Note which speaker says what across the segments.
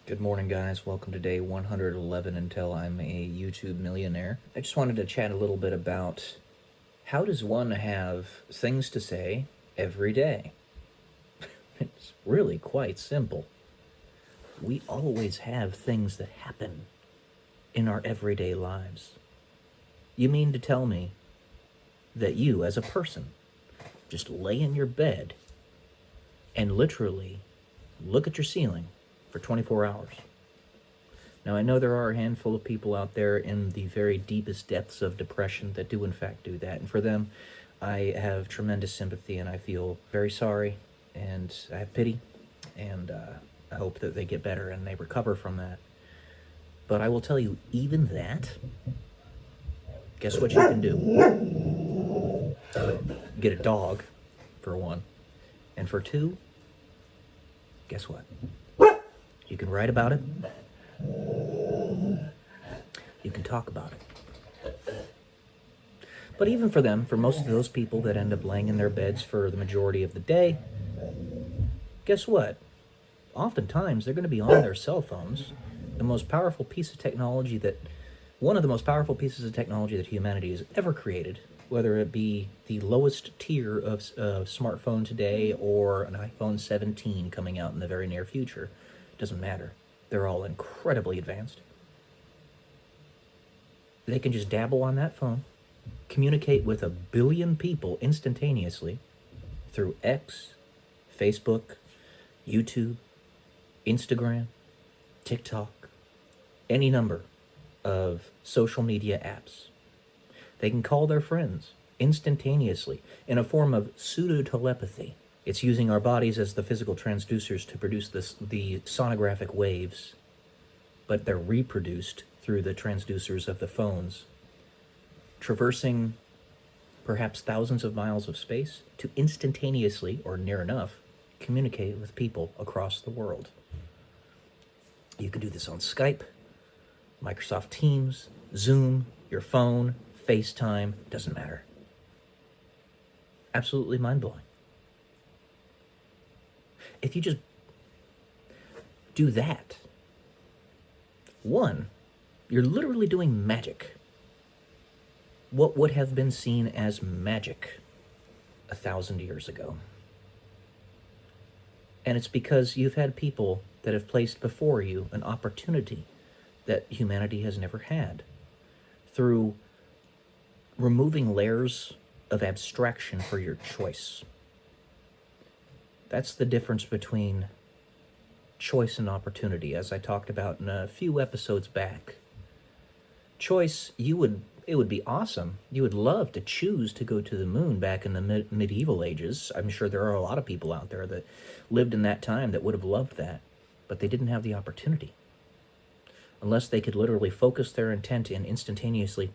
Speaker 1: Good morning, guys. Welcome to day 111 until I'm a YouTube millionaire. I just wanted to chat a little bit about how does one have things to say every day? It's really quite simple. We always have things that happen in our everyday lives. You mean to tell me that you, as a person, just lay in your bed and literally look at your ceiling for 24 hours? Now, I know there are a handful of people out there in the very deepest depths of depression that do in fact do that. And for them, I have tremendous sympathy and I feel very sorry and I have pity. And I hope that they get better and they recover from that. But I will tell you, even that, guess what you can do? Get a dog, for one. And for two, guess what? You can write about it. You can talk about it. But even for them, for most of those people that end up laying in their beds for the majority of the day, guess what? Oftentimes, they're going to be on their cell phones. The most powerful piece of technology one of the most powerful pieces of technology that humanity has ever created, whether it be the lowest tier of smartphone today or an iPhone 17 coming out in the very near future, doesn't matter. They're all incredibly advanced. They can just dabble on that phone, communicate with 1 billion people instantaneously through X, Facebook, YouTube, Instagram, TikTok, any number of social media apps. They can call their friends instantaneously in a form of pseudo-telepathy. It's using our bodies as the physical transducers to produce the sonographic waves, but they're reproduced through the transducers of the phones, traversing perhaps thousands of miles of space to instantaneously, or near enough, communicate with people across the world. You can do this on Skype, Microsoft Teams, Zoom, your phone, FaceTime, doesn't matter. Absolutely mind-blowing. If you just do that, one, you're literally doing magic. What would have been seen as magic 1,000 years ago. And it's because you've had people that have placed before you an opportunity that humanity has never had through removing layers of abstraction for your choice. That's the difference between choice and opportunity, as I talked about in a few episodes back. Choice, it would be awesome. You would love to choose to go to the moon back in the medieval ages. I'm sure there are a lot of people out there that lived in that time that would have loved that, but they didn't have the opportunity. Unless they could literally focus their intent and instantaneously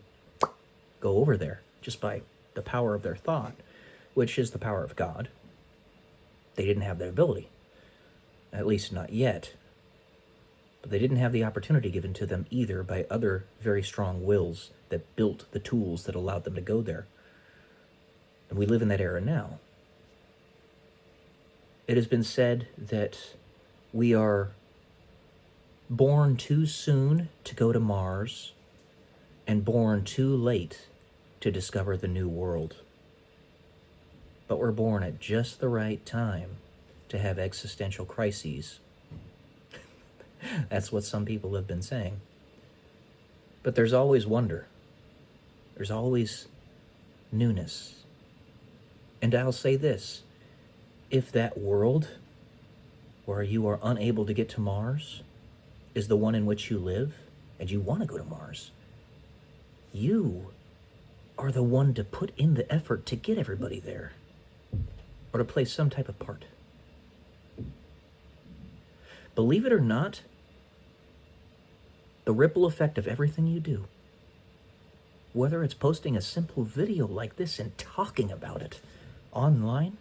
Speaker 1: go over there just by the power of their thought, which is the power of God. They didn't have that ability, at least not yet. But they didn't have the opportunity given to them either by other very strong wills that built the tools that allowed them to go there. And we live in that era now. It has been said that we are born too soon to go to Mars and born too late to discover the new world. But we're born at just the right time to have existential crises. That's what some people have been saying. But there's always wonder. There's always newness. And I'll say this, if that world where you are unable to get to Mars is the one in which you live, and you want to go to Mars, you are the one to put in the effort to get everybody there, or to play some type of part. Believe it or not, the ripple effect of everything you do, whether it's posting a simple video like this and talking about it online,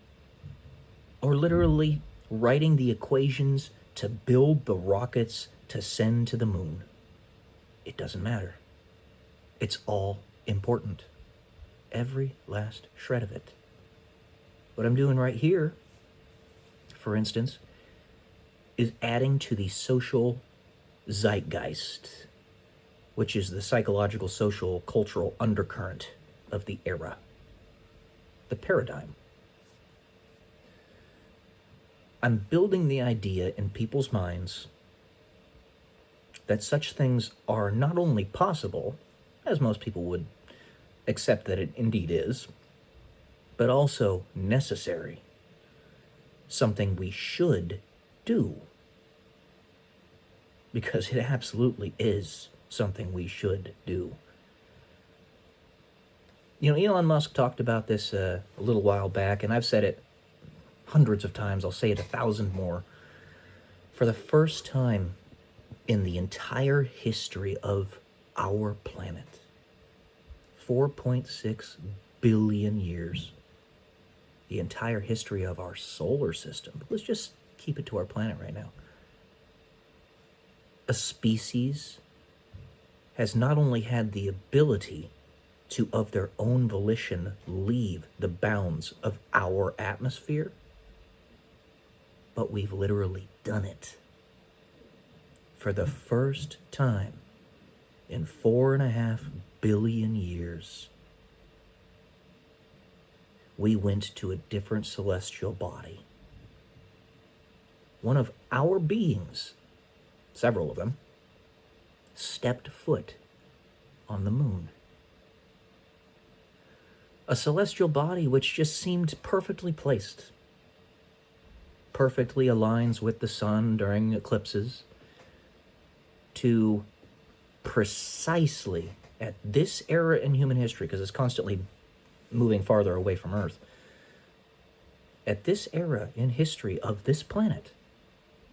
Speaker 1: or literally writing the equations to build the rockets to send to the moon, it doesn't matter. It's all important. Every last shred of it. What I'm doing right here, for instance, is adding to the social zeitgeist, which is the psychological, social, cultural undercurrent of the era, the paradigm. I'm building the idea in people's minds that such things are not only possible, as most people would accept that it indeed is, but also necessary, something we should do. Because it absolutely is something we should do. You know, Elon Musk talked about this a little while back, and I've said it hundreds of times. I'll say it 1,000 more. For the first time in the entire history of our planet, 4.6 billion years, the entire history of our solar system, but let's just keep it to our planet right now. A species has not only had the ability to, of their own volition, leave the bounds of our atmosphere, but we've literally done it. For the first time in 4.5 billion years, we went to a different celestial body. One of our beings, several of them, stepped foot on the moon. A celestial body which just seemed perfectly placed, perfectly aligns with the sun during eclipses, to precisely at this era in human history, because it's constantly moving farther away from Earth, at this era in history of this planet,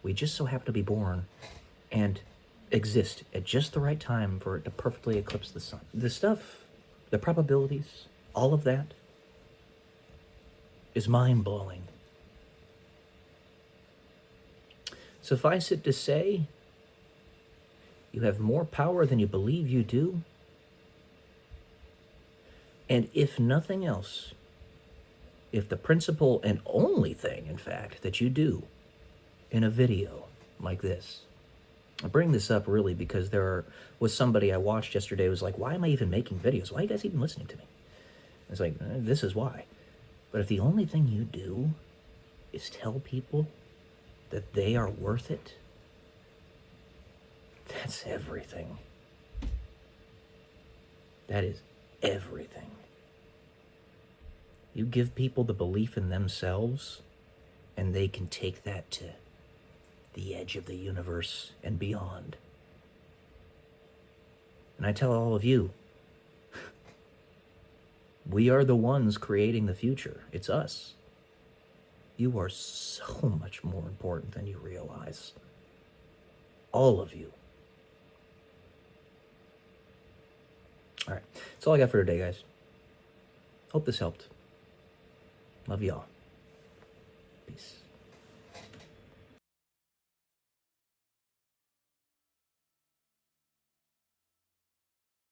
Speaker 1: we just so happen to be born and exist at just the right time for it to perfectly eclipse the sun. The stuff, the probabilities, all of that is mind-blowing. Suffice it to say, you have more power than you believe you do. And if nothing else, if the principal and only thing, in fact, that you do in a video like this, I bring this up really because was somebody I watched yesterday who was like, why am I even making videos? Why are you guys even listening to me? It's like, this is why. But if the only thing you do is tell people that they are worth it, that's everything. That is everything. You give people the belief in themselves, and they can take that to the edge of the universe and beyond. And I tell all of you, we are the ones creating the future. It's us. You are so much more important than you realize. All of you. All right. That's all I got for today, guys. Hope this helped. Love y'all. Peace.